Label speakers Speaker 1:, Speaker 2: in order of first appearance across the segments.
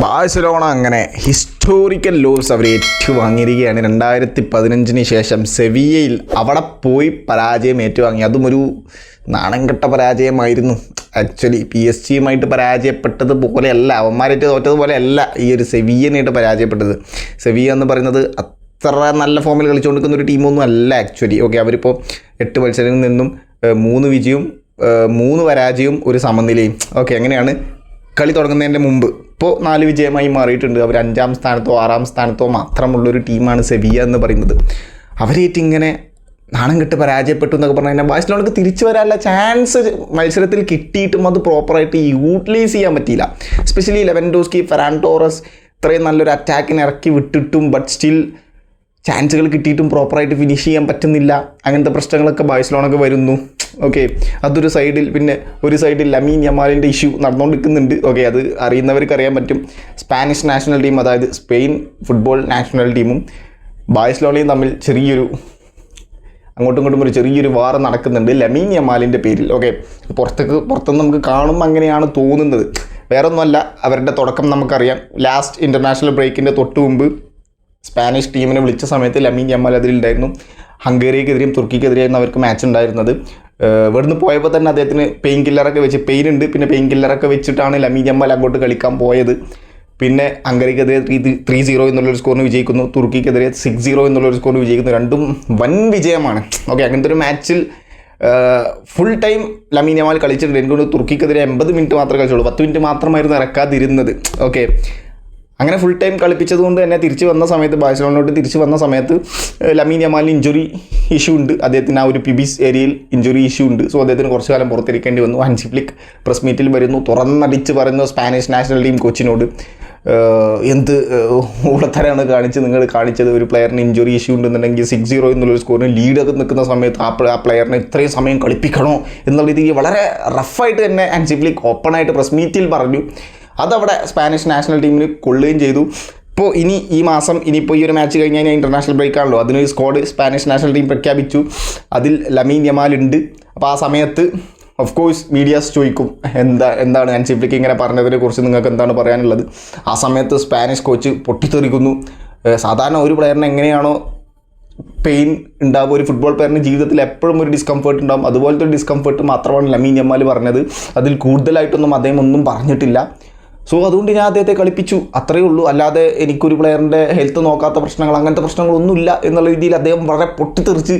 Speaker 1: Barcelona അങ്ങനെ historical loss അവർ ഏറ്റുവാങ്ങിയിരിക്കുകയാണ്. 2015 ശേഷം സെവിയയിൽ അവിടെ പോയി പരാജയം ഏറ്റുവാങ്ങി. അതും ഒരു നാണംകെട്ട പരാജയമായിരുന്നു. ആക്ച്വലി PSG പരാജയപ്പെട്ടത് പോലെയല്ല, അവന്മാരായിട്ട് തോറ്റതുപോലെയല്ല ഈ ഒരു സെവിയനായിട്ട് പരാജയപ്പെട്ടത്. സെവിയ എന്ന് പറയുന്നത് അത്ര നല്ല ഫോമിൽ കളിച്ചുകൊണ്ടിരിക്കുന്ന ഒരു ടീമൊന്നും അല്ല ആക്ച്വലി. ഓക്കെ, അവരിപ്പോൾ 8 മത്സരങ്ങളിൽ നിന്നും 3 വിജയവും 3 പരാജയവും ഒരു സമനിലയും. ഓക്കെ, അങ്ങനെയാണ് കളി തുടങ്ങുന്നതിൻ്റെ മുമ്പ്. ഇപ്പോൾ 4 വിജയമായി മാറിയിട്ടുണ്ട്. അവർ 5ാം സ്ഥാനത്തോ 6ാം സ്ഥാനത്തോ മാത്രമുള്ളൊരു ടീമാണ് സെവിയ എന്ന് പറയുന്നത്. അവരേറ്റ് ഇങ്ങനെ നാണം കെട്ട് പരാജയപ്പെട്ടു എന്നൊക്കെ പറഞ്ഞു കഴിഞ്ഞാൽ ബാഴ്സലോണക്ക് തിരിച്ചു വരാനുള്ള ചാൻസ് മത്സരത്തിൽ കിട്ടിയിട്ടും അത് പ്രോപ്പറായിട്ട് യൂട്ടിലൈസ് ചെയ്യാൻ പറ്റിയില്ല. എസ്പെഷ്യലി ലെവൻഡോസ്കി, ഫെറാൻ ടോറസ് ഇത്രയും നല്ലൊരു അറ്റാക്കിന് ഇറക്കി വിട്ടിട്ടും ബട്ട് സ്റ്റിൽ ചാൻസുകൾ കിട്ടിയിട്ടും പ്രോപ്പറായിട്ട് ഫിനിഷ് ചെയ്യാൻ പറ്റുന്നില്ല. അങ്ങനത്തെ പ്രശ്നങ്ങളൊക്കെ ബാഴ്സലോണക്ക് വരുന്നു. ഓക്കെ, അതൊരു സൈഡിൽ. പിന്നെ ഒരു സൈഡിൽ ലമീൻ യമാലിൻ്റെ ഇഷ്യൂ നടന്നുകൊണ്ടിരിക്കുന്നുണ്ട്. ഓക്കെ, അത് അറിയുന്നവർക്ക് അറിയാൻ പറ്റും. സ്പാനിഷ് നാഷണൽ ടീം, അതായത് സ്പെയിൻ ഫുട്ബോൾ നാഷണൽ ടീമും ബാഴ്സലോണയും തമ്മിൽ അങ്ങോട്ടും ഇങ്ങോട്ടും ഒരു ചെറിയൊരു വാർ നടക്കുന്നുണ്ട് ലമീൻ യമാലിൻ്റെ പേരിൽ. ഓക്കെ, പുറത്തുനിന്ന് നമുക്ക് കാണുമ്പോൾ അങ്ങനെയാണ് തോന്നുന്നത്. വേറൊന്നുമല്ല, അവരുടെ തുടക്കം നമുക്കറിയാം. ലാസ്റ്റ് ഇൻ്റർനാഷണൽ ബ്രേക്കിൻ്റെ തൊട്ട് മുമ്പ് സ്പാനിഷ് ടീമിനെ വിളിച്ച സമയത്ത് ലമീൻ യമാൽ അതിലുണ്ടായിരുന്നു. ഹംഗേറിക്കെതിരെയും തുർക്കിക്കെതിരെയായിരുന്നു അവർക്ക് മാച്ച് ഉണ്ടായിരുന്നത്. ഇവിടുന്ന് പോയപ്പോൾ തന്നെ അദ്ദേഹത്തിന് പെയിൻ കില്ലറൊക്കെ വെച്ചിട്ടാണ് ലമീൻ യമാൽ അങ്ങോട്ട് കളിക്കാൻ പോയത്. പിന്നെ ഹംഗറിക്കെതിരെ 3-0 എന്നുള്ളൊരു സ്കോറിന് വിജയിക്കുന്നു, തുർക്കിക്കെതിരെ 6-0 എന്നുള്ളൊരു സ്കോറിന് വിജയിക്കുന്നു. രണ്ടും വൻ വിജയമാണ്. ഓക്കെ, അങ്ങനത്തെ ഒരു മാച്ചിൽ ഫുൾ ടൈം ലമീൻ യമാൽ കളിച്ചിട്ടുണ്ട്. എനിക്കൊണ്ട് തുർക്കിക്കെതിരെ 80 മിനിറ്റ് മാത്രമേ കളിച്ചുള്ളൂ, 10 മിനിറ്റ് മാത്രമായിരുന്നു ഇറക്കാതിരുന്നത്. ഓക്കെ, അങ്ങനെ ഫുൾ ടൈം കളിപ്പിച്ചത് കൊണ്ട് തന്നെ ബാഴ്സലോണയോട്ട് തിരിച്ചു വന്ന സമയത്ത് ലമീൻ യമാലിന് ഇഞ്ചുറി ഇഷ്യൂ ഉണ്ട്. അദ്ദേഹത്തിന് ആ ഒരു പിബിസ് ഏരിയയിൽ ഇഞ്ചുറി ഇഷ്യൂ ഉണ്ട്. സോ അദ്ദേഹത്തിന് കുറച്ചു കാലം പുറത്തിരിക്കേണ്ടി വന്നു. ഹാൻസി ഫ്ലിക്ക് പ്രസ് മീറ്റിൽ വരുന്നു, തുറന്നടിച്ച് പറയുന്നു സ്പാനിഷ് നാഷണൽ ടീം കോച്ചിനോട്, എന്ത് ഊളത്തരാണ് നിങ്ങൾ കാണിച്ചത്. ഒരു പ്ലെയറിന് ഇഞ്ചുറി ഇഷ്യൂ ഉണ്ടെന്നുണ്ടെങ്കിൽ 6-0 എന്നുള്ളൊരു സ്കോറിന് ലീഡൊക്കെ നിൽക്കുന്ന സമയത്ത് ആ പ്ലെയറിനെ ഇത്രയും സമയം കളിപ്പിക്കണോ എന്നുള്ള രീതിയിൽ വളരെ റഫായിട്ട് തന്നെ ഹാൻസി ഫ്ലിക്ക് ഓപ്പണായിട്ട് പ്രസ് മീറ്റിൽ പറഞ്ഞു. അതവിടെ സ്പാനിഷ് നാഷണൽ ടീമിന് കൊള്ളുകയും ചെയ്തു. ഇപ്പോൾ ഈ മാസം ഇനിയിപ്പോൾ ഈ ഒരു മാച്ച് കഴിഞ്ഞ് കഴിഞ്ഞാൽ ഇൻ്റർനാഷണൽ ബ്രേക്കാണല്ലോ, അതിനൊരു സ്ക്വാഡ് സ്പാനിഷ് നാഷണൽ ടീം പ്രഖ്യാപിച്ചു. അതിൽ ലമീൻ യമാൽ ഉണ്ട്. അപ്പോൾ ആ സമയത്ത് ഓഫ് കോഴ്സ് മീഡിയാസ് ചോദിക്കും, എന്താണ് ഹാൻസി ഫ്ലിക്ക് ഇങ്ങനെ പറഞ്ഞതിനെ കുറിച്ച് നിങ്ങൾക്ക് എന്താണ് പറയാനുള്ളത്. ആ സമയത്ത് സ്പാനിഷ് കോച്ച് പൊട്ടിത്തെറിക്കുന്നു. സാധാരണ ഒരു പ്ലെയറിന് എങ്ങനെയാണോ പെയിൻ ഉണ്ടാവും, ഒരു ഫുട്ബോൾ പ്ലെയറിന് ജീവിതത്തിൽ എപ്പോഴും ഒരു ഡിസ്കംഫേർട്ട് ഉണ്ടാവും, അതുപോലത്തെ ഒരു ഡിസ്കംഫേർട്ട് മാത്രമാണ് ലമീൻ യമാൽ പറഞ്ഞത്. അതിൽ കൂടുതലായിട്ടൊന്നും അദ്ദേഹം ഒന്നും പറഞ്ഞിട്ടില്ല. സോ അതുകൊണ്ട് ഞാൻ അദ്ദേഹത്തെ കളിപ്പിച്ചു, അത്രയേ ഉള്ളൂ. അല്ലാതെ എനിക്കൊരു പ്ലെയറിൻ്റെ ഹെൽത്ത് നോക്കാത്ത പ്രശ്നങ്ങൾ, അങ്ങനത്തെ പ്രശ്നങ്ങളൊന്നുമില്ല എന്നുള്ള രീതിയിൽ അദ്ദേഹം വളരെ പൊട്ടിത്തെറിച്ച്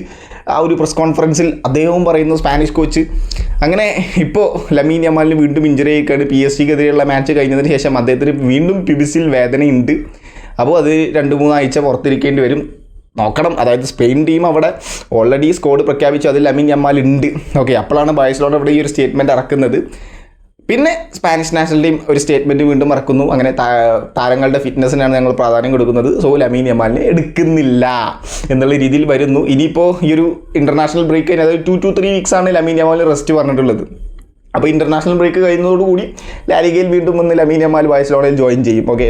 Speaker 1: ആ ഒരു പ്രസ് കോൺഫറൻസിൽ അദ്ദേഹവും പറയുന്നു, സ്പാനിഷ് കോച്ച്. അങ്ങനെ ഇപ്പോൾ ലമീൻ യമാലിന് വീണ്ടും ഇഞ്ചുറി ആയിക്കാണ്. PSG-ക്കെതിരെയുള്ള മാച്ച് കഴിഞ്ഞതിന് ശേഷം അദ്ദേഹത്തിന് വീണ്ടും പിബിസിൽ വേദനയുണ്ട്. അപ്പോൾ അത് 2-3 ആഴ്ച പുറത്തിരിക്കേണ്ടി വരും. നോക്കണം. അതായത് സ്പെയിൻ ടീം അവിടെ ഓൾറെഡി സ്ക്വാഡ് പ്രഖ്യാപിച്ചു, അതിൽ ലമീൻ യമാൽ ഉണ്ട്. ഓക്കെ, അപ്പോഴാണ് ബാഴ്സലോണ ഇവിടെ ഈ ഒരു സ്റ്റേറ്റ്മെൻറ്റ് ഇറക്കുന്നത്. പിന്നെ സ്പാനിഷ് നാഷണൽ ടീം ഒരു സ്റ്റേറ്റ്മെൻറ്റ് വീണ്ടും ഇറക്കുന്നു. അങ്ങനെ താരങ്ങളുടെ ഫിറ്റ്നസ്സിനാണ് ഞങ്ങൾ പ്രാധാന്യം കൊടുക്കുന്നത്, സോ ലമീൻ യമാലിനെ എടുക്കുന്നില്ല എന്നുള്ള രീതിയിൽ വരുന്നു. ഇനിയിപ്പോൾ ഈ ഒരു ഇൻ്റർനാഷണൽ ബ്രേക്ക് കഴിഞ്ഞാൽ അതായത് 2 to 3 വീക്സാണ് ലമീൻ യമാലിന് റെസ്റ്റ് പറഞ്ഞിട്ടുള്ളത്. അപ്പോൾ ഇൻ്റർനാഷണൽ ബ്രേക്ക് കഴിയുന്നതോടുകൂടി ലാലിഗയിൽ വീണ്ടും വന്ന് ലമീൻ യമാൽ ബാഴ്സലോണയിൽ ജോയിൻ ചെയ്യും. ഓക്കെ,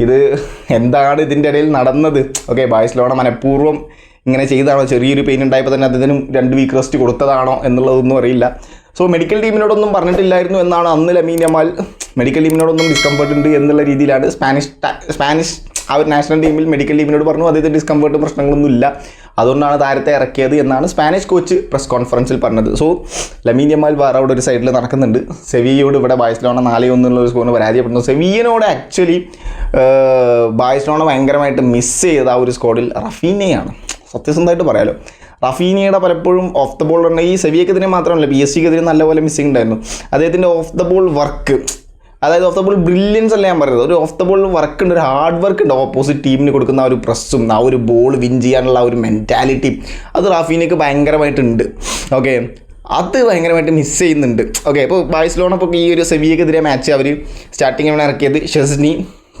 Speaker 1: ഇത് എന്താണ് ഇതിൻ്റെ ഇടയിൽ നടന്നത്? ഓക്കെ, ബാഴ്സലോണ മനഃപൂർവ്വം ഇങ്ങനെ ചെയ്തതാണോ? ചെറിയൊരു പെയിൻ ഉണ്ടായപ്പോൾ തന്നെ അദ്ദേഹത്തിന് 2 വീക്ക് റെസ്റ്റ് കൊടുത്തതാണോ എന്നുള്ളതൊന്നും അറിയില്ല. സോ മെഡിക്കൽ ടീമിനോടൊന്നും പറഞ്ഞിട്ടില്ലായിരുന്നു എന്നാണ് അന്ന് ലമീൻ യമാൽ. മെഡിക്കൽ ടീമിനോടൊന്നും ഡിസ്കംഫർട്ട് ഉണ്ട് എന്നുള്ള രീതിയിലാണ് സ്പാനിഷ് ആ ഒരു നാഷണൽ ടീമിൽ മെഡിക്കൽ ടീമിനോട് പറഞ്ഞു അദ്ദേഹത്തിന് ഡിസ്കംഫർട്ടും പ്രശ്നങ്ങളൊന്നും ഇല്ല, അതുകൊണ്ടാണ് താരത്തെ ഇറക്കിയത് എന്നാണ് സ്പാനിഷ് കോച്ച് പ്രസ് കോൺഫറൻസിൽ പറഞ്ഞത്. സോ ലമീൻ യമാൽ വേറെ അവിടെ ഒരു സൈഡിൽ നടക്കുന്നുണ്ട്. സെവിയയോട് ഇവിടെ ബാഴ്സലോണ 4-1 എന്നുള്ള സ്കോറിന് പരാജയപ്പെടുന്നു. സെവിയനോട് ആക്ച്വലി ബാഴ്സലോണ ഭയങ്കരമായിട്ട് മിസ് ചെയ്ത ആ ഒരു സ്ക്വാഡിൽ റഫീനയാണ്. സത്യസന്ധമായിട്ട് പറയാലോ, റഫീനിയുടെ പലപ്പോഴും ഓഫ് ദ ബോൾ പറഞ്ഞാൽ ഈ സെവിയക്കെതിരെ മാത്രമല്ല PSG-ക്കെതിരെ നല്ലപോലെ മിസ്സിംഗ് ഉണ്ടായിരുന്നു. അദ്ദേഹത്തിൻ്റെ ഓഫ് ദ ബോൾ വർക്ക്, അതായത് ഓഫ് ദ ബോൾ ബ്രില്യൻസ് അല്ല ഞാൻ പറയുന്നത്, ഒരു ഓഫ് ദ ബോൾ വർക്ക് ഉണ്ട്, ഒരു ഹാർഡ് വർക്ക് ഉണ്ട്. ഓപ്പോസിറ്റ് ടീമിന് കൊടുക്കുന്ന ആ ഒരു പ്രസ്സും ആ ഒരു ബോൾ വിൻ ചെയ്യാനുള്ള ആ ഒരു മെൻറ്റാലിറ്റി അത് റാഫീനയ്ക്ക് ഭയങ്കരമായിട്ടുണ്ട്. ഓക്കെ, അത് ഭയങ്കരമായിട്ട് മിസ് ചെയ്യുന്നുണ്ട്. ഓക്കെ, ഇപ്പോൾ ബാഴ്സലോണ ഇപ്പോൾ ഈ ഒരു സെവിയക്കെതിരെ മാച്ച് അവർ സ്റ്റാർട്ടിങ്ങിലാണ് ഇറക്കിയത് ഷെസ്നി,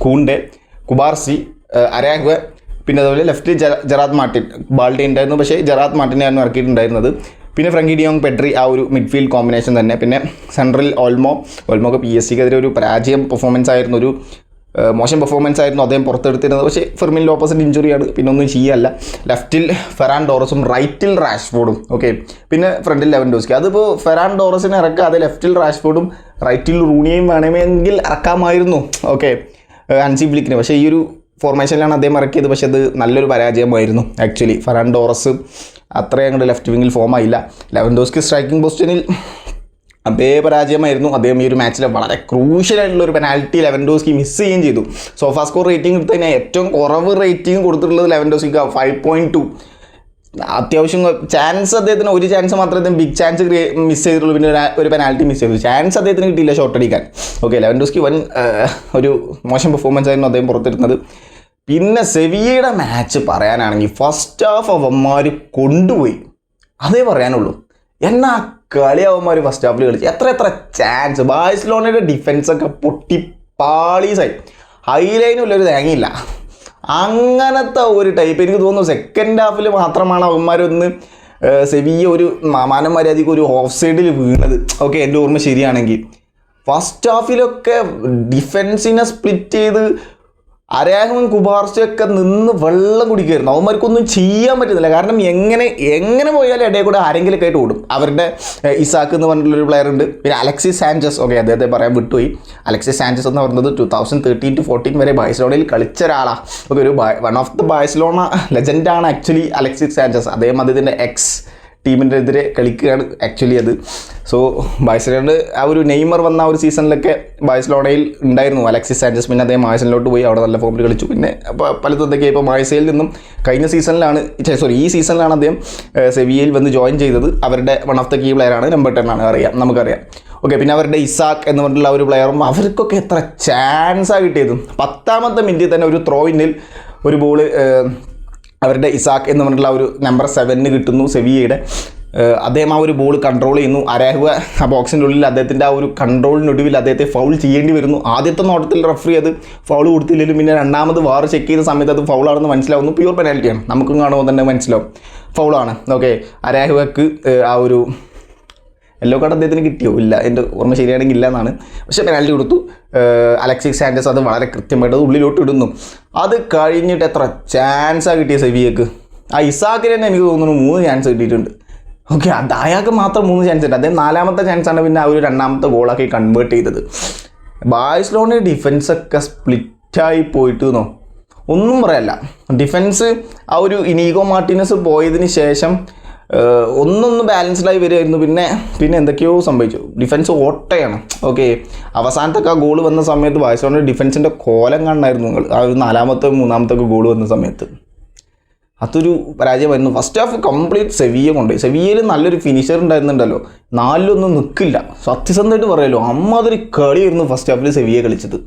Speaker 1: കൂണ്ടെ, കുബാർസി, അരാഗ്വ, പിന്നെ അതുപോലെ ലെഫ്റ്റിൽ ജെറാഡ് മാർട്ടിൻ. ബാൾഡി ഉണ്ടായിരുന്നു, പക്ഷേ ജെറാഡ് മാർട്ടിനെയാണ് ഇറക്കിയിട്ടുണ്ടായിരുന്നത്. പിന്നെ ഫ്രങ്കി ഡിയോങ്, പെഡ്രി, ആ ഒരു മിഡ്ഫീൽഡ് കോമ്പിനേഷൻ തന്നെ. പിന്നെ സെൻട്രൽ ഓൾമോക്ക് PSG-ക്കെതിരെ ഒരു പരാജയം പെർഫോമൻസ് ആയിരുന്നു, ഒരു മോശം പെർഫോമൻസ് ആയിരുന്നു അദ്ദേഹം പുറത്തെടുത്തിരുന്നത്. പക്ഷേ ഫെർമിൻ ലോപ്പസിൻ്റെ ഇഞ്ചുറിയാണ്, പിന്നെ ഒന്നും ചെയ്യല്ല. ലെഫ്റ്റിൽ ഫെറാൻ ടോറസും റൈറ്റിൽ റാഷ്ഫോർഡും. ഓക്കെ, പിന്നെ ഫ്രണ്ടിൽ ലെവൻഡോസ്കി. അതിപ്പോൾ ഫെറാൻ ടോറസിനെ ഇറക്കുക, അത് ലെഫ്റ്റിൽ റാഷ്ഫോർഡും റൈറ്റിൽ റൂണിയെയും വേണമെങ്കിൽ ഇറക്കാമായിരുന്നു. ഓക്കെ, ഹൻസി ഫ്ലിക്കിന്. പക്ഷേ ഈ ഒരു ഫോർമേഷനിലാണ് അദ്ദേഹം ഇറക്കിയത്. പക്ഷേ അത് നല്ലൊരു പരാജയമായിരുന്നു ആക്ച്വലി. ഫെറാൻ ടോറസ് അത്രയും അങ്ങോട്ട് ലെഫ്റ്റ് വിങ്ങിൽ ഫോം ആയില്ല. ലെവൻഡോസ്കി സ്ട്രൈക്കിംഗ് പൊസിഷനിൽ അതേ പരാജയമായിരുന്നു. അദ്ദേഹം ഈ ഒരു മാച്ചിൽ വളരെ ക്രൂഷ്യലായിട്ടുള്ള ഒരു പെനാൽറ്റി ലെവൻഡോസ്കി മിസ് ചെയ്യുകയും ചെയ്തു. സോഫാ സ്കോർ റേറ്റിംഗ് എടുത്ത് കഴിഞ്ഞാൽ ഏറ്റവും കുറവ് റേറ്റിംഗ് കൊടുത്തിട്ടുള്ളത് ലെവൻഡോസ്കിക്ക് 5.2. അത്യാവശ്യം ചാൻസ് അദ്ദേഹത്തിന് ഒരു ചാൻസ് മാത്രമേ അദ്ദേഹം ബിഗ് ചാൻസ് മിസ് ചെയ്തിട്ടുള്ളൂ. പിന്നെ ഒരു പെനാൽറ്റി മിസ് ചെയ്തു. ചാൻസ് അദ്ദേഹത്തിന് കിട്ടിയില്ല ഷോട്ട് അടിക്കാൻ. ഓക്കെ, ലെവൻഡോസ്കി വൻ ഒരു മോശം പെർഫോമൻസ് ആയിരുന്നു അദ്ദേഹം പുറത്തെടുക്കുന്നത്. പിന്നെ സെവിയയുടെ മാച്ച് പറയാനാണെങ്കിൽ ഫസ്റ്റ് ഹാഫ് അവന്മാർ കൊണ്ടുപോയി, അതേ പറയാനുള്ളൂ. എന്നാ കളി അവന്മാർ ഫസ്റ്റ് ഹാഫിൽ കളിച്ചു. എത്ര ചാൻസ്. ബാഴ്സലോണയുടെ ഡിഫൻസൊക്കെ പൊട്ടി പാളീസായി. ഹൈലൈനുള്ളൊരു തേങ്ങയില്ല. അങ്ങനത്തെ ഒരു ടൈപ്പ്. എനിക്ക് തോന്നുന്നു സെക്കൻഡ് ഹാഫിൽ മാത്രമാണ് അവന്മാരൊന്ന് സെവിയ ഒരു മാനം മര്യാദയ്ക്ക് ഒരു ഓഫ് സൈഡിൽ വീണത്. ഓക്കെ, എൻ്റെ ഓർമ്മ ശരിയാണെങ്കിൽ. ഫസ്റ്റ് ഹാഫിലൊക്കെ ഡിഫൻസിനെ സ്പ്ലിറ്റ് ചെയ്ത് അരാഹും കുബാർച്ചയൊക്കെ നിന്ന് വെള്ളം കുടിക്കുമായിരുന്നു. അവന്മാർക്കൊന്നും ചെയ്യാൻ പറ്റുന്നില്ല. കാരണം എങ്ങനെ പോയാലും ഇടയിൽ കൂടെ ആരെങ്കിലുമൊക്കെ ആയിട്ട് ഓടും. അവരുടെ ഇസാക്ക് എന്ന് പറഞ്ഞിട്ടുള്ളൊരു പ്ലെയർ ഉണ്ട്. പിന്നെ അലക്സിസ് സാഞ്ചസ്. ഓക്കെ, അദ്ദേഹത്തെ പറയാൻ വിട്ടുപോയി. അലക്സിസ് സാഞ്ചസ് എന്ന് പറയുന്നത് 2013-14 വരെ ബാഴ്സലോണയിൽ കളിച്ച ഒരാളാണ്. ഓക്കെ, ഒരു വൺ ഓഫ് ദ ബാഴ്സലോണ ലെജൻഡാണ് ആക്ച്വലി അലക്സിസ് സാഞ്ചസ്. അദ്ദേഹത്തിൻ്റെ എക്സ് ടീമിൻ്റെ എതിരെ കളിക്കുകയാണ് ആക്ച്വലി അത്. സോ ബാഴ്സലോണ ആ ഒരു നെയ്മർ വന്ന ആ ഒരു സീസണിലൊക്കെ ബാഴ്സലോണയിൽ ഉണ്ടായിരുന്നു അലക്സിസ് സാഞ്ചസ്. പിന്നെ അദ്ദേഹം മാഴ്സലിലോട്ട് പോയി, അവിടെ നല്ല ഫോമിൽ കളിച്ചു. പിന്നെ പലതും എന്തൊക്കെയാണ് ഇപ്പോൾ മാഴ്സയിൽ നിന്നും ഈ സീസണിലാണ് അദ്ദേഹം സെവിയയിൽ വന്ന് ജോയിൻ ചെയ്തത്. അവരുടെ വൺ ഓഫ് ദ കീ പ്ലെയറാണ്, നമ്പർ 10 ആണ്, നമുക്കറിയാം. ഓക്കെ, പിന്നെ അവരുടെ ഇസാക്ക് എന്ന് പറഞ്ഞിട്ടുള്ള ഒരു പ്ലെയറും. അവർക്കൊക്കെ എത്ര ചാൻസാണ് കിട്ടിയത്. 10ാമത്തെ മിനിറ്റിൽ തന്നെ ഒരു ത്രോ ഇന്നിൽ ഒരു ബോള് അവരുടെ ഇസാക്ക് എന്ന് പറഞ്ഞിട്ടുള്ള ഒരു നമ്പർ 7 കിട്ടുന്നു സെവിയയുടെ. അദ്ദേഹം ആ ഒരു ബോൾ കൺട്രോൾ ചെയ്യുന്നു. അരാഹുവ ആ ബോക്സിൻ്റെ ഉള്ളിൽ അദ്ദേഹത്തിൻ്റെ ആ ഒരു കൺട്രോളിനൊടുവിൽ അദ്ദേഹത്തെ ഫൗൾ ചെയ്യേണ്ടി വരുന്നു. ആദ്യത്തെ നോട്ടത്തിൽ റഫറി അത് ഫൗൾ കൊടുത്തില്ലെങ്കിലും പിന്നെ രണ്ടാമത് വാർ ചെക്ക് ചെയ്ത സമയത്ത് അത് ഫൗളാണെന്ന് മനസ്സിലാവുന്നു. പ്യൂർ പെനാൽറ്റിയാണ്, നമുക്കും കാണുമ്പോൾ തന്നെ മനസ്സിലാവും ഫൗളാണ്. ഓക്കെ, അരാഹുവക്ക് ആ ഒരു യെല്ലോ കാർഡ് അദ്ദേഹത്തിന് കിട്ടിയോ? ഇല്ല, എൻ്റെ ഓർമ്മ ശരിയാണെങ്കിൽ ഇല്ല എന്നാണ്. പക്ഷേ പെനാൽറ്റി കൊടുത്തു. അലക്സിസ് സാഞ്ചസ് അത് വളരെ കൃത്യമായിട്ട് അത് ഉള്ളിലോട്ട് ഇടുന്നു. അത് കഴിഞ്ഞിട്ട് എത്ര ചാൻസാണ് കിട്ടിയ സെവിയക്ക്. ആ ഇസാക്കിന് തന്നെ എനിക്ക് തോന്നുന്നു 3 ചാൻസ് കിട്ടിയിട്ടുണ്ട്. ഓക്കെ, അത് അയാൾക്ക് മാത്രം 3 ചാൻസ് ഉണ്ട്. അദ്ദേഹം 4ാമത്തെ ചാൻസാണ് പിന്നെ ആ ഒരു 2ാമത്തെ ഗോളാക്കി കൺവേർട്ട് ചെയ്തത്. ബാഴ്സലോണ ഡിഫൻസൊക്കെ സ്പ്ലിറ്റായി പോയിട്ടെന്നോ ഒന്നും പറയല്ല. ഡിഫൻസ് ആ ഒരു ഇനീഗോ മാർട്ടിനസ് പോയതിന് ശേഷം ഒന്നൊന്ന് ബാലൻസ്ഡായി വരുമായിരുന്നു. പിന്നെ എന്തൊക്കെയോ സംഭവിച്ചു. ഡിഫൻസ് ഓട്ടയാണ്. ഓക്കെ, അവസാനത്തൊക്കെ ആ ഗോൾ വന്ന സമയത്ത് ബാഴ്സലോണ ഡിഫൻസിൻ്റെ കോലം കാണണമായിരുന്നു നിങ്ങൾ. ആ ഒരു 4ാമത്തെ 3ാമത്തെ ഗോൾ വന്ന സമയത്ത് അതൊരു പരാജയമായിരുന്നു. ഫസ്റ്റ് ഹാഫ് കംപ്ലീറ്റ് സെവിയ കൊണ്ടുപോയി. സെവിയയിൽ നല്ലൊരു ഫിനിഷർ ഉണ്ടായിരുന്നുണ്ടല്ലോ, 4-1 നിൽക്കില്ല. സത്യസന്ധമായിട്ട് പറയുമല്ലോ, അമ്മാതിരി കളിയായിരുന്നു ഫസ്റ്റ് ഹാഫിൽ സെവിയ കളിച്ചത്.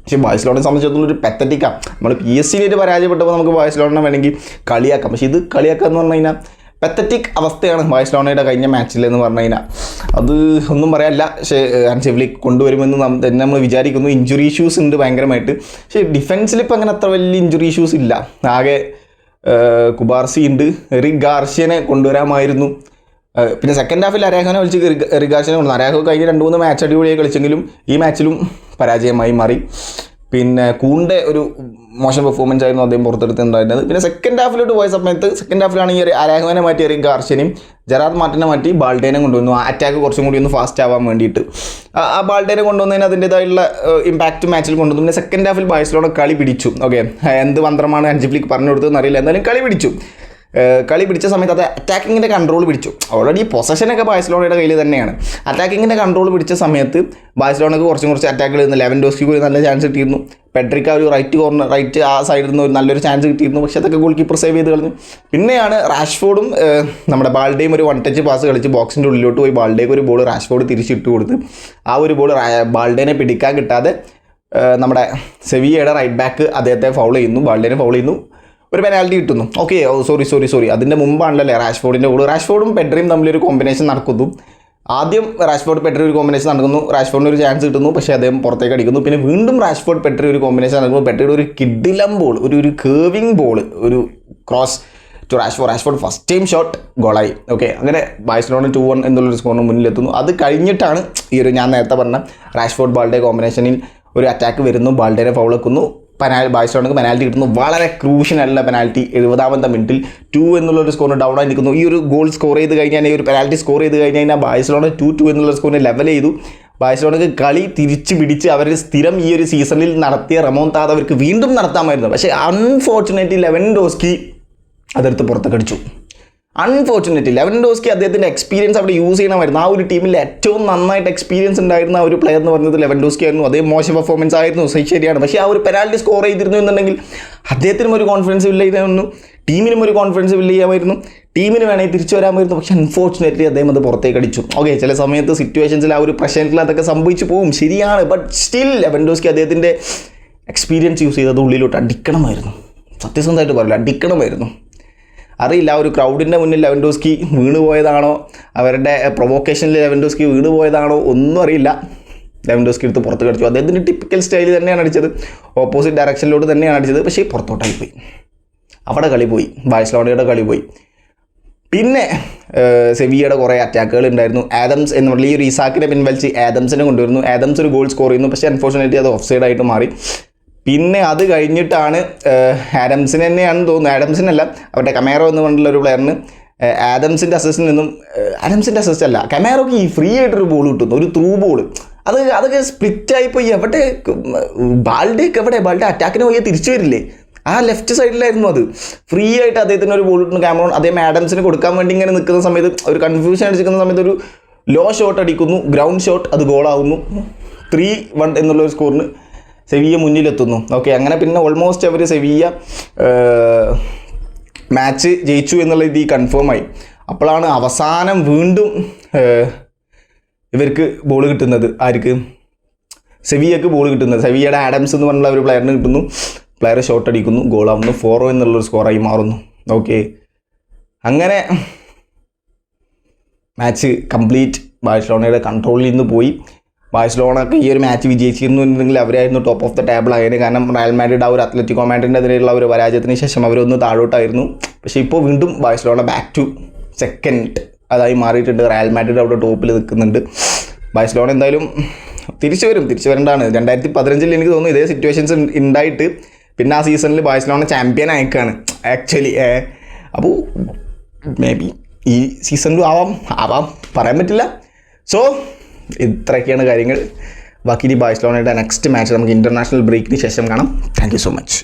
Speaker 1: പക്ഷേ ബാഴ്സലോണയെ സംബന്ധിച്ചിടത്തോളം ഒരു പെത്തറ്റിക്കാണ്. നമ്മൾ PSG പരാജയപ്പെട്ടപ്പോൾ നമുക്ക് ബാഴ്സലോണ വേണമെങ്കിൽ കളിയാക്കാം. പക്ഷേ ഇത് കളിയാക്കുക എന്ന് പറഞ്ഞു കഴിഞ്ഞാൽ പെത്തറ്റിക് അവസ്ഥയാണ് ബാഴ്സലോണയുടെ കഴിഞ്ഞ മാച്ചിൽ എന്ന് പറഞ്ഞു കഴിഞ്ഞാൽ. അത് ഒന്നും പറയാനില്ല. പക്ഷേ ഹൻസി ഫ്ലിക്ക് കൊണ്ടുവരുമെന്ന് തന്നെ നമ്മൾ വിചാരിക്കുന്നു. ഇഞ്ചുറി ഇഷ്യൂസ് ഉണ്ട് ഭയങ്കരമായിട്ട്. പക്ഷേ ഡിഫൻസിൽ ഇപ്പം അങ്ങനെ അത്ര വലിയ ഇഞ്ചുറി ഇഷ്യൂസ് ഇല്ല. ആകെ കുബാർസി ഉണ്ട്. എറിക് ഗാർഷ്യനെ കൊണ്ടുവരാമായിരുന്നു. പിന്നെ സെക്കൻഡ് ഹാഫിൽ അരാഹോനെ വിളിച്ച് എറിക് ഗാർഷ്യനെ കൊണ്ടുവന്നു. അരാഹോ കഴിഞ്ഞ 2-3 മാച്ച് അടിപൊളിയായി കളിച്ചെങ്കിലും ഈ മാച്ചിലും പരാജയമായി മാറി. പിന്നെ കൂണ്ടെ ഒരു മോശം പെർഫോമൻസ് ആയിരുന്നു അദ്ദേഹം പുറത്തെടുത്തിട്ടുണ്ടായിരുന്നത്. പിന്നെ സെക്കൻഡ് ഹാഫിലോട്ട് പോയ സമയത്ത് സെക്കൻഡ് ഹാഫിലാണ് ഈ അരാഹോനെ മാറ്റി എറിക് ഗാർഷ്യനെയും ജെറാർഡ് മാർട്ടിനെ മാറ്റി ബാൾഡേനെ കൊണ്ടുവന്നു. ആ അറ്റാക്ക് കുറച്ചും കൂടി ഒന്ന് ഫാസ്റ്റ് ആവാൻ വേണ്ടിയിട്ട് ആ ബാൾഡേനെ കൊണ്ടുവന്നതിന് അതിൻ്റേതായുള്ള ഇമ്പാക്റ്റ് മാച്ചിൽ കൊണ്ടുവന്നു. പിന്നെ സെക്കൻഡ് ഹാഫിൽ ബാഴ്സലോണ കളി പിടിച്ചു. ഓക്കെ, എന്ത് മന്ത്രമാണ് ഹൻസി ഫ്ലിക്ക് പറഞ്ഞു കൊടുത്തതെന്ന് അറിയില്ല, എന്തായാലും കളി പിടിച്ച സമയത്ത് അത് അറ്റാക്കിങ്ങിൻ്റെ കൺട്രോൾ പിടിച്ചു. ഓൾറെഡി പൊസഷനൊക്കെ ബാഴ്സലോണയുടെ കയ്യിൽ തന്നെയാണ്. അറ്റാക്കിങ്ങിൻ്റെ കൺട്രോൾ പിടിച്ച സമയത്ത് ബാഴ്സലോണക്ക് കുറച്ച് അറ്റാക്കുകൾ ഇരുന്നു. ലെവൻഡോസ്കിക്ക് ഒരു നല്ല ചാൻസ് കിട്ടിയിരുന്നു. പെഡ്രിക്ക ഒരു റൈറ്റ് ആ സൈഡിൽ നിന്ന് ഒരു നല്ലൊരു ചാൻസ് കിട്ടിയിരുന്നു. പക്ഷേ അതൊക്കെ ഗോൾ കീപ്പർ സേവ് ചെയ്ത് കളഞ്ഞു. പിന്നെയാണ് റാഷ്ഫോർഡും നമ്മുടെ ബാൾഡേയും ഒരു 1 ടച്ച് പാസ് കളിച്ച് ബോക്സിൻ്റെ ഉള്ളിലോട്ട് പോയി ബാൾഡേക്ക് ഒരു ബോൾ റാഷ്ഫോർഡ് തിരിച്ചിട്ട് കൊടുത്ത് ആ ഒരു ബോൾ ബാൾഡേനെ പിടിക്കാൻ കിട്ടാതെ നമ്മുടെ സെവിയയുടെ റൈറ്റ് ബാക്ക് അദ്ദേഹത്തെ ബാൾഡേനെ ഫൗൾ ചെയ്യുന്നു. ഒരു പെനാൽറ്റി കിട്ടുന്നു. ഓക്കെ, സോറി അതിൻ്റെ മുമ്പാണല്ലേ റാഷ്ഫോർഡിൻ്റെ ഗോൾ. റാഷ്ഫോർഡും പെഡ്രിയും തമ്മിലൊരു കോമ്പിനേഷൻ നടക്കുന്നു. ആദ്യം റാഷ്ഫോർഡ് പെഡ്രി ഒരു കോമ്പിനേഷൻ നടക്കുന്നു. റാഷ്ഫോർഡിന് ഒരു ചാൻസ് കിട്ടുന്നു, പക്ഷേ അദ്ദേഹം പുറത്തേക്ക് അടിക്കുന്നു. പിന്നെ വീണ്ടും റാഷ്ഫോർഡ് പെഡ്രി ഒരു കോമ്പിനേഷൻ നടക്കുന്നു. പെഡ്രിയുടെ ഒരു കിഡിലം ബോൾ, ഒരു കേവിങ് ബോൾ, ഒരു cross to Rashford first time shot ഗോളായി. ഓക്കെ, അങ്ങനെ ബാഴ്സലോണ 2-1 എന്നുള്ളൊരു സ്കോറിന് മുന്നിലെത്തുന്നു. അത് കഴിഞ്ഞിട്ടാണ് ഈ ഒരു ഞാൻ നേരത്തെ പറഞ്ഞ റാഷ്ഫോർഡ് ബാൾഡേ കോമ്പിനേഷനിൽ ഒരു അറ്റാക്ക് വരുന്നു. ബാൾഡേനെ ഫൗൾ വെക്കുന്നു. ബാഴ്സലോണക്ക് പെനാൽറ്റി കിട്ടുന്നു. വളരെ ക്രൂഷ്യനുള്ള പെനാൽറ്റി 70ാമത്തെ മിനിറ്റിൽ 2 എന്നുള്ളൊരു സ്കോറിന് ഡൗൺ ആയി നിൽക്കുന്നു. ഈ ഒരു ഗോൾ സ്കോർ ചെയ്ത് കഴിഞ്ഞാൽ, ഈ ഒരു പെനാൽറ്റി സ്കോർ ചെയ്ത് കഴിഞ്ഞാൽ ബാഴ്സലോണ 2-2 എന്നുള്ള സ്കോറിനെ ലെവൽ ചെയ്തു. ബാഴ്സലോണയ്ക്ക് കളി തിരിച്ചു പിടിച്ച് അവർ സ്ഥിരം ഈ ഒരു സീസണിൽ നടത്തിയ റെമോൺതാദ അവർക്ക് വീണ്ടും നടത്താമായിരുന്നു. പക്ഷേ അൺഫോർച്ചുനേറ്റ്ലി ലെവൻഡോസ്കി അതെടുത്ത് പുറത്തേക്ക് അടിച്ചു. അൺഫോർച്ചുനേറ്റ്ലി ലെവൻഡോസ്കി അദ്ദേഹത്തിൻ്റെ എക്സ്പീരിയൻസ് അവിടെ യൂസ് ചെയ്യണമായിരുന്നു. ആ ഒരു ടീമിൽ ഏറ്റവും നന്നായിട്ട് എക്സ്പീരിയൻസ് ഉണ്ടായിരുന്ന ഒരു പ്ലെയർ എന്ന് പറയുന്നത് ലെവൻഡോസ്കി ആയിരുന്നു. അതേ മോശം പെർഫോമൻസ് ആയിരുന്നു, ശരിയാണ്. പക്ഷേ ആ ഒരു പെനാൽറ്റി സ്കോർ ചെയ്തിരുന്നു എന്നുണ്ടെങ്കിൽ അദ്ദേഹത്തിനും ഒരു കോൺഫിഡൻസ് ഫില്ല് ചെയ്യാമായിരുന്നു, ടീമിനും ഒരു കോൺഫിഡൻസ് ഫില്ല് ചെയ്യാമായിരുന്നു, ടീമിന് വേണമെങ്കിൽ തിരിച്ചു വരാമായിരുന്നു. പക്ഷേ അൺഫോർച്ചുനേറ്റ്ലി അദ്ദേഹം അത് പുറത്തേക്ക് അടിച്ചു. ഓക്കെ, ചില സമയത്ത് സിറ്റുവേഷൻസിൽ ആ ഒരു പ്രശ്നത്തിൽ അതൊക്കെ സംഭവിച്ചു പോകും, ശരിയാണ്. ബട്ട് സ്റ്റിൽ ലെവൻഡോസ്കി അദ്ദേഹത്തിൻ്റെ എക്സ്പീരിയൻസ് യൂസ് ചെയ്തത് ഉള്ളിലോട്ട് അടിക്കണമായിരുന്നു. സത്യസന്ധമായിട്ട് പറയില്ല, അടിക്കണമായിരുന്നു. അറിയില്ല, ഒരു ക്രൗഡിൻ്റെ മുന്നിൽ ലെവൻഡോസ്കി വീണ് പോയതാണോ, അവരുടെ പ്രൊവോക്കേഷനിൽ ലെവൻഡോസ്കി വീണ് പോയതാണോ ഒന്നും അറിയില്ല. ലെവൻഡോസ്കി എടുത്ത് പുറത്ത് കടിച്ചു. അദ്ദേഹത്തിൻ്റെ ടിപ്പിക്കൽ സ്റ്റൈലിൽ തന്നെയാണ് അടിച്ചത്, ഓപ്പോസിറ്റ് ഡയറക്ഷനിലോട്ട് തന്നെയാണ് അടിച്ചത്. പക്ഷേ പുറത്തോട്ടായി പോയി, അവിടെ കളി പോയി, ബാഴ്സലോണയുടെ കളി പോയി. പിന്നെ സെവിയയുടെ കുറേ അറ്റാക്കുകൾ ഉണ്ടായിരുന്നു. ആദംസ് എന്ന് പറഞ്ഞാൽ ഈ ഒരു ഇസാക്കിനെ പിൻവലിച്ച് ആദംസിനെ കൊണ്ടുവരുന്നു. ആദംസ് ഒരു ഗോൾ സ്കോർ ചെയ്യുന്നു, പക്ഷേ അൺഫോർച്ചുനേറ്റ്ലി അത് ഓഫ് സൈഡായിട്ട് മാറി. പിന്നെ അത് കഴിഞ്ഞിട്ടാണ് ആഡംസിന് തന്നെയാണെന്ന് തോന്നുന്നു, ആഡംസിനല്ല, അവരുടെ കമേറോ എന്ന് പറഞ്ഞിട്ടുള്ള ഒരു പ്ലെയറിന് ആഡംസിൻ്റെ അസിസ്റ്റിൽ നിന്നും, ആഡംസിൻ്റെ അസിസ്റ്റ് അല്ല, കമേറോക്ക് ഈ ഫ്രീ ആയിട്ടൊരു ബോൾ കിട്ടുന്നു, ഒരു ത്രൂ ബോൾ. അതൊക്കെ സ്പ്ലിറ്റായിപ്പോയി. എവിടെ ബാൾഡേക്ക്, ബാൾഡേ അറ്റാക്കിന് പോയി തിരിച്ചു വരില്ലേ, ആ ലെഫ്റ്റ് സൈഡിലായിരുന്നു അത്. ഫ്രീ ആയിട്ട് അദ്ദേഹത്തിന് ഒരു ബോൾ കിട്ടുന്നു ക്യാമറോൺ. അദ്ദേഹം ആഡംസിന് കൊടുക്കാൻ വേണ്ടി ഇങ്ങനെ നിൽക്കുന്ന സമയത്ത്, ഒരു കൺഫ്യൂഷൻ അടിച്ചിരിക്കുന്ന സമയത്ത് ഒരു ലോ ഷോട്ട് അടിക്കുന്നു, ഗ്രൗണ്ട് ഷോട്ട്, അത് ഗോളാവുന്നു. 3-1 എന്നുള്ളൊരു സ്കോറിന് സെവിയ മുന്നിലെത്തുന്നു. ഓക്കെ, അങ്ങനെ പിന്നെ ഓൾമോസ്റ്റ് അവർ സെവിയ മാച്ച് ജയിച്ചു എന്നുള്ള രീതി കൺഫേം ആയി. അപ്പോഴാണ് അവസാനം വീണ്ടും ഇവർക്ക് ബോൾ കിട്ടുന്നത്. ആർക്ക്? സെവിയക്ക് ബോൾ കിട്ടുന്നത്. സെവിയയുടെ ആഡംസ് എന്ന് പറഞ്ഞുള്ള ഒരു പ്ലെയറിന് കിട്ടുന്നു. പ്ലെയർ ഷോട്ട് അടിക്കുന്നു, ഗോളാവുന്നു, 4 എന്നുള്ളൊരു സ്കോറായി മാറുന്നു. ഓക്കെ, അങ്ങനെ മാച്ച് കംപ്ലീറ്റ് ബാഴ്സലോണയുടെ കൺട്രോളിൽ നിന്ന് പോയി. ബാഴ്സലോണക്ക് ഈ ഒരു മാച്ച് വിജയിച്ചിരുന്നുണ്ടെങ്കിൽ അവരായിരുന്നു ടോപ്പ് ഓഫ് ദ ടേബിൾ ആയിരുന്നു. കാരണം റയൽ മാഡ്രിഡ് ആ ഒരു അത്ലറ്റിക്കോ മാഡ്രിഡിനെതിരെയുള്ള ഒരു പരാജയത്തിന് ശേഷം അവരൊന്ന് താഴോട്ടായിരുന്നു. പക്ഷേ ഇപ്പോൾ വീണ്ടും ബാഴ്സലോണ ബാക്ക് ടു സെക്കൻഡ് അതായി മാറിയിട്ടുണ്ട്. റയൽ മാഡ്രിഡ് അവിടെ ടോപ്പിൽ നിൽക്കുന്നുണ്ട്. ബാഴ്സലോണ എന്തായാലും തിരിച്ചു വരേണ്ടതാണ്. 2015 എനിക്ക് തോന്നുന്നു ഇതേ സിറ്റുവേഷൻസ് ഉണ്ടായിട്ട് പിന്നെ ആ സീസണിൽ ബാഴ്സലോണ ചാമ്പ്യൻ ആയിക്കാണ് ആക്ച്വലി. അപ്പോൾ മേ ബി ഈ സീസണിലും ആവാം, പറയാൻ പറ്റില്ല. സോ ഇത്രയൊക്കെയാണ് കാര്യങ്ങൾ. ബാക്കി ബാഴ്സലോണയുടെ നെക്സ്റ്റ് മാച്ച് നമുക്ക് ഇൻ്റർനാഷണൽ ബ്രേക്കിന് ശേഷം കാണാം. Thank you so much.